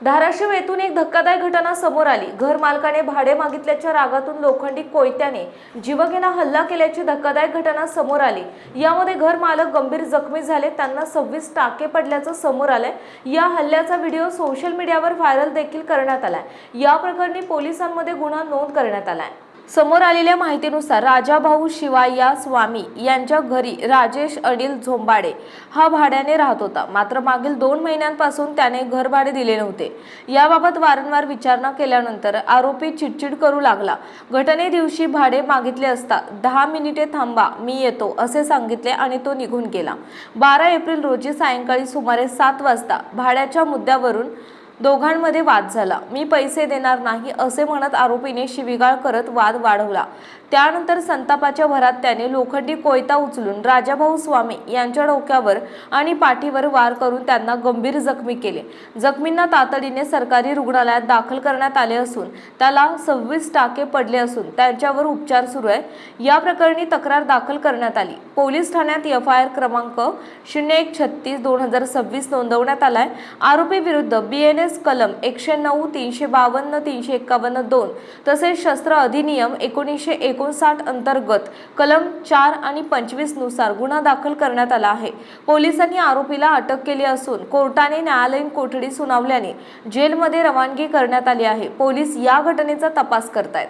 धाराशिव येथून एक धक्कादायक घटना समोर आली। घर मालकाने भाडे मागितल्याच्या रागातून लोखंडी कोयत्याने जीवघेणा हल्ला केल्याची धक्कादायक घटना समोर आली। यामध्ये घर मालक गंभीर जखमी झाले, त्यांना 26 टाके पडल्याचं समोर आलंय। या हल्ल्याचा व्हिडिओ सोशल मीडियावर व्हायरल देखील करण्यात आलाय। या प्रकरणी पोलिसांमध्ये गुन्हा नोंद करण्यात आलाय। समोर आलेल्या माहितीनुसार राजाभाऊ शिवाया स्वामी यांच्या घरी राजेश अनिल झोंबाडे हा भाड्याने राहत होता। मात्र मागील 2 महिन्यांपासून त्याने घर भाडे दिले नव्हते। याबाबत वारंवार विचारणा केल्यानंतर आरोपी चिडचिड करू लागला। घटने दिवशी भाडे मागितले असता 10 मिनिटे थांबा, मी येतो असे सांगितले आणि तो निघून गेला। 12 एप्रिल रोजी सायंकाळी सुमारे 7 वाजता भाड्याच्या मुद्द्यावरून दोघांमध्ये वाद झाला। मी पैसे देणार नाही असे म्हणत आरोपीने शिवीगाळ करत वाद वाढवला। त्यानंतर संतापाच्या भरात त्याने लोखंडी कोयता उचलून राजाभाऊ स्वामी यांच्या डोक्यावर आणि पाठीवर वार करून त्यांना गंभीर जखमी केले। जखमींना तातडीने सरकारी रुग्णालयात दाखल करण्यात आले असून त्याला 26 टाके पडले असून त्यांच्यावर उपचार सुरू आहे। या प्रकरणी तक्रार दाखल करण्यात आली। पोलीस ठाण्यात FIR क्रमांक 0136/2026 नोंदवण्यात आलाय। आरोपी विरुद्ध BNS कलम 109, 352, 351(2) तसेच शस्त्र अधिनियम 1959 अंतर्गत कलम 4 आणि 25 नुसार गुन्हा दाखल करण्यात आला आहे। पोलिसांनी आरोपीला अटक केली असून कोर्टाने न्यायालयीन कोठडी सुनावल्याने जेलमध्ये रवानगी करण्यात आली आहे। पोलीस या घटनेचा तपास करतायत।